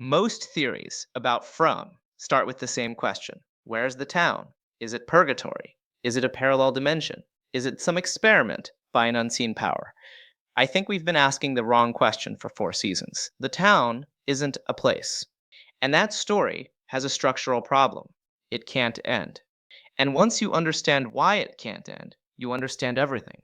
Most theories about From start with the same question. Where's the town? Is it purgatory? Is it a parallel dimension? Is it some experiment by an unseen power? I think we've been asking the wrong question for 4 seasons. The town isn't a place. And that story has a structural problem. It can't end. And once you understand why it can't end, you understand everything.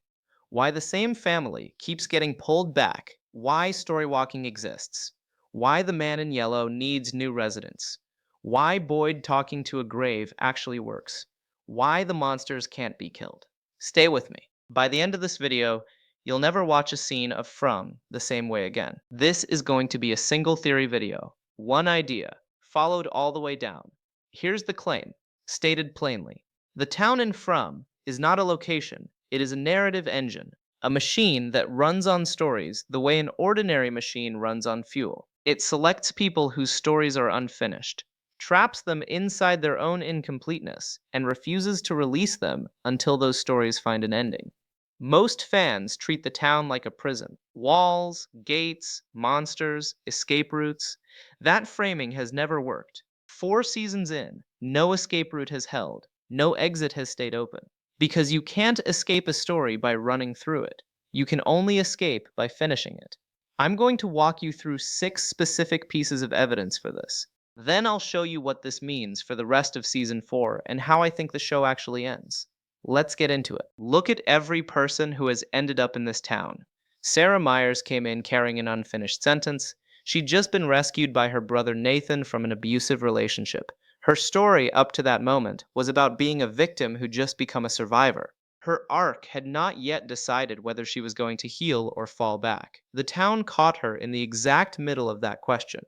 Why the same family keeps getting pulled back, why Storywalking exists, why the man in yellow needs new residents, why Boyd talking to a grave actually works, why the monsters can't be killed. Stay with me. By the end of this video, you'll never watch a scene of From the same way again. This is going to be a single theory video, one idea, followed all the way down. Here's the claim, stated plainly. The town in From is not a location, it is a narrative engine, a machine that runs on stories the way an ordinary machine runs on fuel. It selects people whose stories are unfinished, traps them inside their own incompleteness, and refuses to release them until those stories find an ending. Most fans treat the town like a prison. Walls, gates, monsters, escape routes. That framing has never worked. 4 seasons in, no escape route has held, no exit has stayed open. Because you can't escape a story by running through it. You can only escape by finishing it. I'm going to walk you through 6 specific pieces of evidence for this. Then I'll show you what this means for the rest of season 4 and how I think the show actually ends. Let's get into it. Look at every person who has ended up in this town. Sarah Myers came in carrying an unfinished sentence. She'd just been rescued by her brother Nathan from an abusive relationship. Her story up to that moment was about being a victim who'd just become a survivor. Her arc had not yet decided whether she was going to heal or fall back. The town caught her in the exact middle of that question.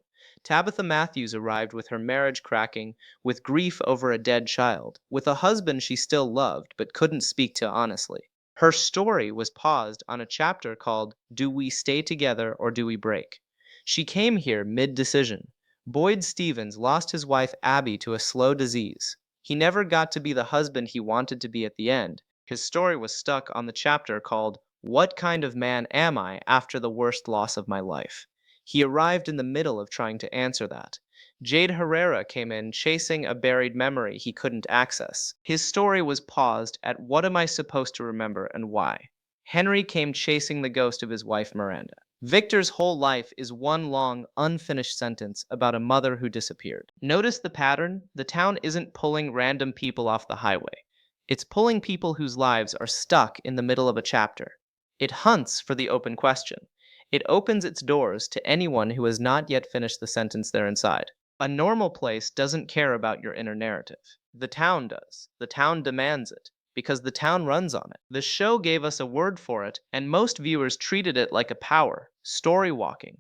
Tabitha Matthews arrived with her marriage cracking, with grief over a dead child, with a husband she still loved but couldn't speak to honestly. Her story was paused on a chapter called Do We Stay Together or Do We Break? She came here mid-decision. Boyd Stevens lost his wife Abby to a slow disease. He never got to be the husband he wanted to be at the end. His story was stuck on the chapter called What Kind of Man Am I After the Worst Loss of My Life? He arrived in the middle of trying to answer that. Jade Herrera came in chasing a buried memory he couldn't access. His story was paused at What am I supposed to remember and why? Henry came chasing the ghost of his wife Miranda. Victor's whole life is one long, unfinished sentence about a mother who disappeared. Notice the pattern? The town isn't pulling random people off the highway. It's pulling people whose lives are stuck in the middle of a chapter. It hunts for the open question. It opens its doors to anyone who has not yet finished the sentence they're inside. A normal place doesn't care about your inner narrative. The town does. The town demands it, because the town runs on it. The show gave us a word for it, and most viewers treated it like a power, storywalking.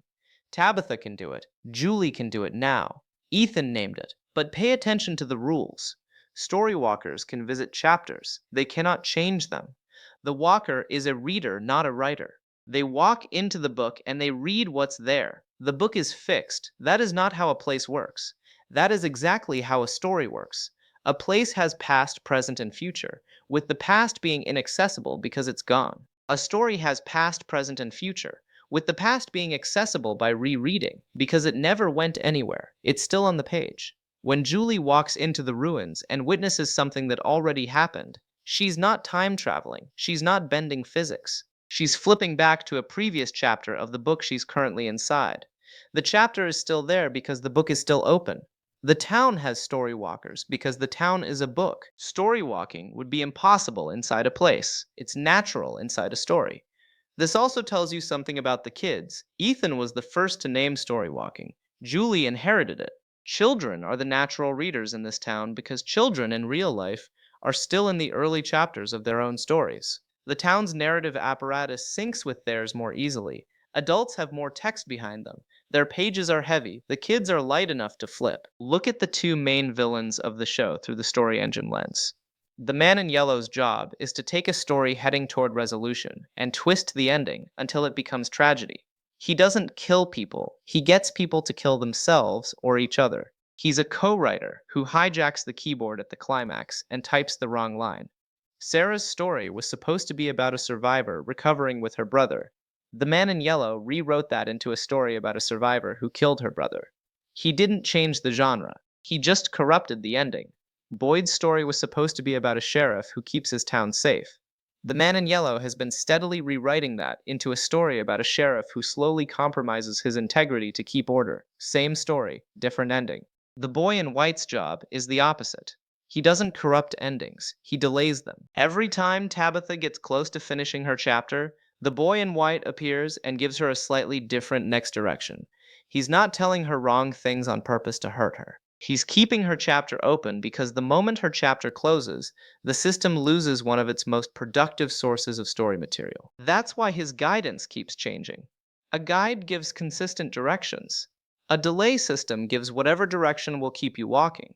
Tabitha can do it. Julie can do it now. Ethan named it. But pay attention to the rules. Storywalkers can visit chapters. They cannot change them. The walker is a reader, not a writer. They walk into the book and they read what's there. The book is fixed. That is not how a place works. That is exactly how a story works. A place has past, present, and future, with the past being inaccessible because it's gone. A story has past, present, and future, with the past being accessible by rereading because it never went anywhere. It's still on the page. When Julie walks into the ruins and witnesses something that already happened, she's not time traveling. She's not bending physics. She's flipping back to a previous chapter of the book she's currently inside. The chapter is still there because the book is still open. The town has storywalkers because the town is a book. Storywalking would be impossible inside a place. It's natural inside a story. This also tells you something about the kids. Ethan was the first to name storywalking. Julie inherited it. Children are the natural readers in this town because children in real life are still in the early chapters of their own stories. The town's narrative apparatus syncs with theirs more easily. Adults have more text behind them. Their pages are heavy. The kids are light enough to flip. Look at the 2 main villains of the show through the story engine lens. The man in yellow's job is to take a story heading toward resolution and twist the ending until it becomes tragedy. He doesn't kill people. He gets people to kill themselves or each other. He's a co-writer who hijacks the keyboard at the climax and types the wrong line. Sarah's story was supposed to be about a survivor recovering with her brother. The man in yellow rewrote that into a story about a survivor who killed her brother. He didn't change the genre, he just corrupted the ending. Boyd's story was supposed to be about a sheriff who keeps his town safe. The Man in Yellow has been steadily rewriting that into a story about a sheriff who slowly compromises his integrity to keep order. Same story, different ending. The Boy in White's job is the opposite. He doesn't corrupt endings, he delays them. Every time Tabitha gets close to finishing her chapter, the Boy in White appears and gives her a slightly different next direction. He's not telling her wrong things on purpose to hurt her. He's keeping her chapter open because the moment her chapter closes, the system loses one of its most productive sources of story material. That's why his guidance keeps changing. A guide gives consistent directions. A delay system gives whatever direction will keep you walking.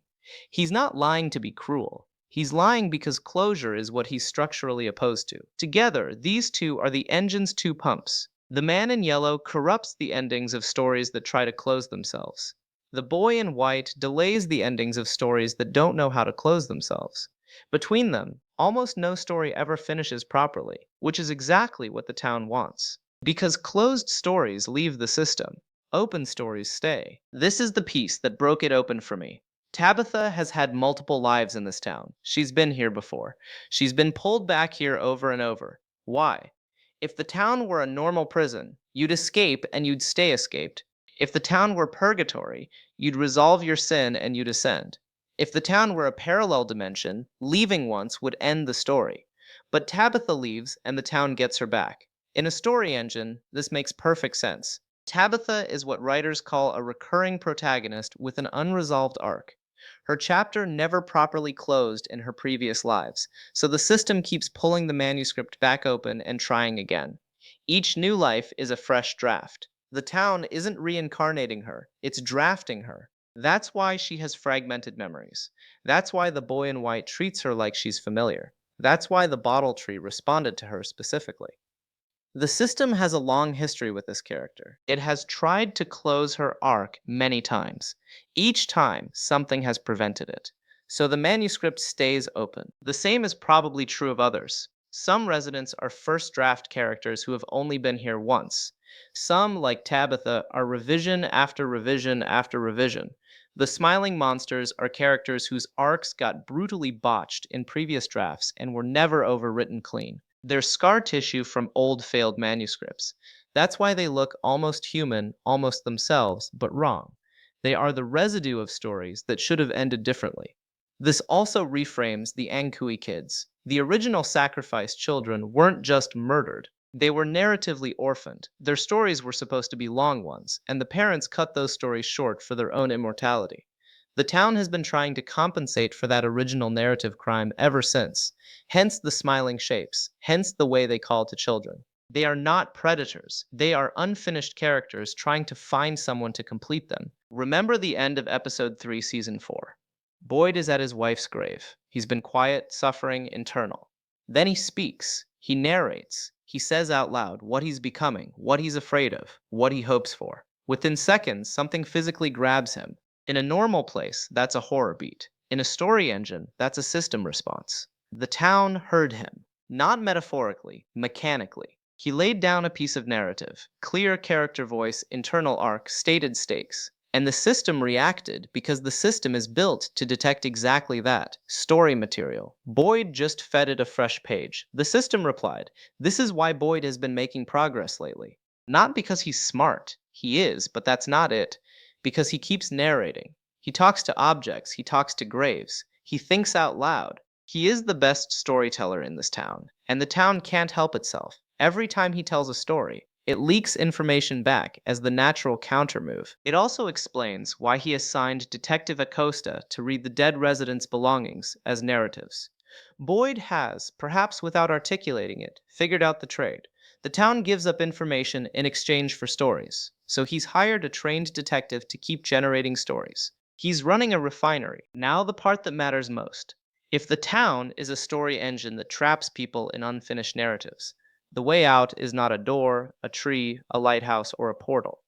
He's not lying to be cruel. He's lying because closure is what he's structurally opposed to. Together, these two are the engine's two pumps. The Man in Yellow corrupts the endings of stories that try to close themselves. The Boy in White delays the endings of stories that don't know how to close themselves. Between them, almost no story ever finishes properly, which is exactly what the town wants. Because closed stories leave the system, open stories stay. This is the piece that broke it open for me. Tabitha has had multiple lives in this town. She's been here before. She's been pulled back here over and over. Why? If the town were a normal prison, you'd escape and you'd stay escaped. If the town were purgatory, you'd resolve your sin and you'd ascend. If the town were a parallel dimension, leaving once would end the story. But Tabitha leaves and the town gets her back. In a story engine, this makes perfect sense. Tabitha is what writers call a recurring protagonist with an unresolved arc. Her chapter never properly closed in her previous lives, so the system keeps pulling the manuscript back open and trying again. Each new life is a fresh draft. The town isn't reincarnating her, it's drafting her. That's why she has fragmented memories. That's why the Boy in White treats her like she's familiar. That's why the bottle tree responded to her specifically. The system has a long history with this character. It has tried to close her arc many times. Each time, something has prevented it. So the manuscript stays open. The same is probably true of others. Some residents are first draft characters who have only been here once. Some, like Tabitha, are revision after revision after revision. The Smiling Monsters are characters whose arcs got brutally botched in previous drafts and were never overwritten clean. They're scar tissue from old failed manuscripts. That's why they look almost human, almost themselves, but wrong. They are the residue of stories that should have ended differently. This also reframes the Ankui kids. The original sacrificed children weren't just murdered, they were narratively orphaned. Their stories were supposed to be long ones, and the parents cut those stories short for their own immortality. The town has been trying to compensate for that original narrative crime ever since. Hence the smiling shapes, hence the way they call to children. They are not predators. They are unfinished characters trying to find someone to complete them. Remember the end of episode 3, season 4. Boyd is at his wife's grave. He's been quiet, suffering, internal. Then he speaks. He narrates. He says out loud what he's becoming, what he's afraid of, what he hopes for. Within seconds, something physically grabs him. In a normal place, that's a horror beat. In a story engine, that's a system response. The town heard him, not metaphorically, mechanically. He laid down a piece of narrative, clear character voice, internal arc, stated stakes. And the system reacted because the system is built to detect exactly that, story material. Boyd just fed it a fresh page. The system replied, "This is why Boyd has been making progress lately. Not because he's smart. He is, but that's not it. Because he keeps narrating. He talks to objects, he talks to graves, he thinks out loud. He is the best storyteller in this town, and the town can't help itself. Every time he tells a story, it leaks information back as the natural countermove. It also explains why he assigned Detective Acosta to read the dead residents' belongings as narratives. Boyd has, perhaps without articulating it, figured out the trade. The town gives up information in exchange for stories, so he's hired a trained detective to keep generating stories. He's running a refinery. Now the part that matters most. If the town is a story engine that traps people in unfinished narratives, the way out is not a door, a tree, a lighthouse, or a portal.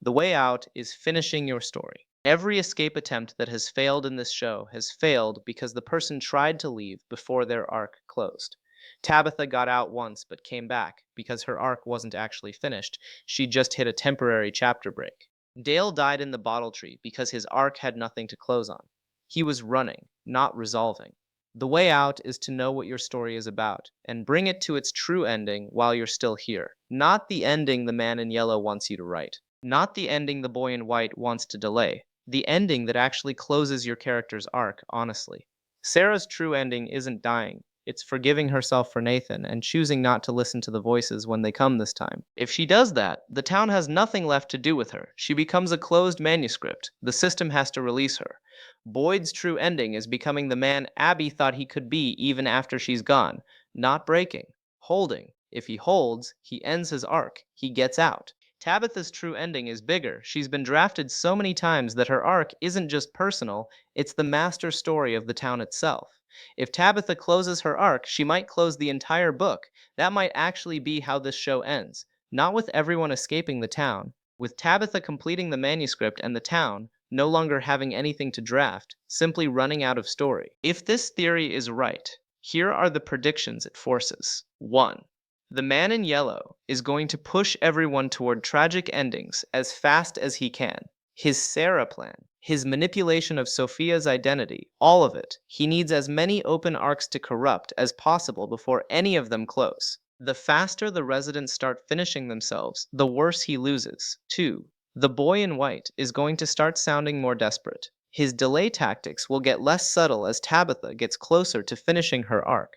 The way out is finishing your story. Every escape attempt that has failed in this show has failed because the person tried to leave before their arc closed. Tabitha got out once but came back because her arc wasn't actually finished. She just hit a temporary chapter break. Dale died in the bottle tree because his arc had nothing to close on. He was running, not resolving. The way out is to know what your story is about and bring it to its true ending while you're still here. Not the ending the man in yellow wants you to write. Not the ending the boy in white wants to delay. The ending that actually closes your character's arc, honestly. Sarah's true ending isn't dying. It's forgiving herself for Nathan and choosing not to listen to the voices when they come this time. If she does that, the town has nothing left to do with her. She becomes a closed manuscript. The system has to release her. Boyd's true ending is becoming the man Abby thought he could be even after she's gone. Not breaking, holding. If he holds, he ends his arc. He gets out. Tabitha's true ending is bigger. She's been drafted so many times that her arc isn't just personal, it's the master story of the town itself. If Tabitha closes her arc, she might close the entire book. That might actually be how this show ends. Not with everyone escaping the town, with Tabitha completing the manuscript and the town no longer having anything to draft, simply running out of story. If this theory is right, here are the predictions it forces. 1. The man in yellow is going to push everyone toward tragic endings as fast as he can. His Sarah plan, his manipulation of Sophia's identity, all of it. He needs as many open arcs to corrupt as possible before any of them close. The faster the residents start finishing themselves, the worse he loses. 2. The boy in white is going to start sounding more desperate. His delay tactics will get less subtle as Tabitha gets closer to finishing her arc.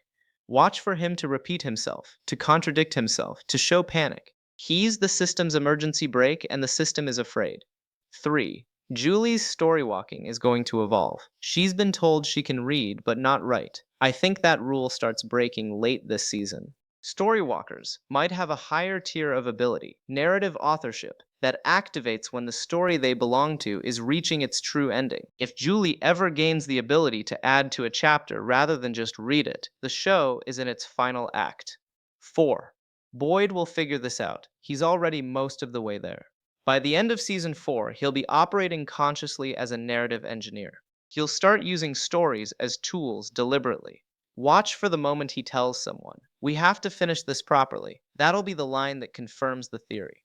Watch for him to repeat himself, to contradict himself, to show panic. He's the system's emergency brake and the system is afraid. 3. Julie's storywalking is going to evolve. She's been told she can read but not write. I think that rule starts breaking late this season. Storywalkers might have a higher tier of ability, narrative authorship, that activates when the story they belong to is reaching its true ending. If Julie ever gains the ability to add to a chapter rather than just read it, the show is in its final act. 4. Boyd will figure this out. He's already most of the way there. By the end of season 4, he'll be operating consciously as a narrative engineer. He'll start using stories as tools deliberately. Watch for the moment he tells someone, "We have to finish this properly." That'll be the line that confirms the theory.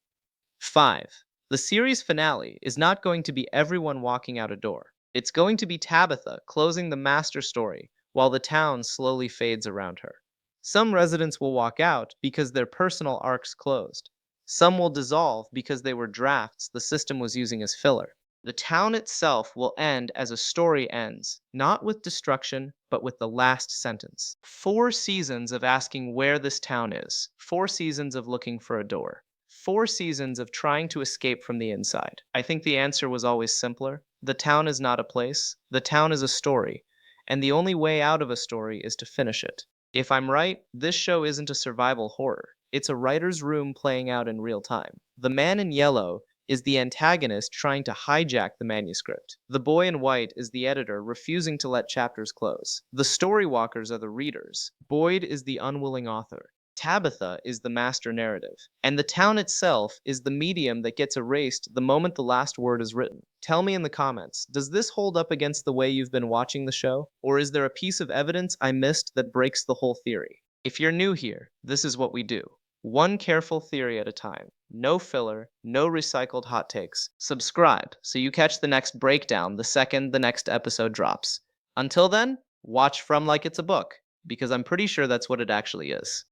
5. The series finale is not going to be everyone walking out a door. It's going to be Tabitha closing the master story while the town slowly fades around her. Some residents will walk out because their personal arcs closed. Some will dissolve because they were drafts the system was using as filler. The town itself will end as a story ends, not with destruction, but with the last sentence. 4 seasons of asking where this town is. 4 seasons of looking for a door. 4 seasons of trying to escape from the inside. I think the answer was always simpler. The town is not a place. The town is a story. And the only way out of a story is to finish it. If I'm right, this show isn't a survival horror. It's a writer's room playing out in real time. The man in yellow is the antagonist trying to hijack the manuscript. The boy in white is the editor refusing to let chapters close. The storywalkers are the readers. Boyd is the unwilling author. Tabitha is the master narrative. And the town itself is the medium that gets erased the moment the last word is written. Tell me in the comments, does this hold up against the way you've been watching the show? Or is there a piece of evidence I missed that breaks the whole theory? If you're new here, this is what we do. One careful theory at a time. No filler, no recycled hot takes. Subscribe so you catch the next breakdown the second the next episode drops. Until then, watch From like it's a book, because I'm pretty sure that's what it actually is.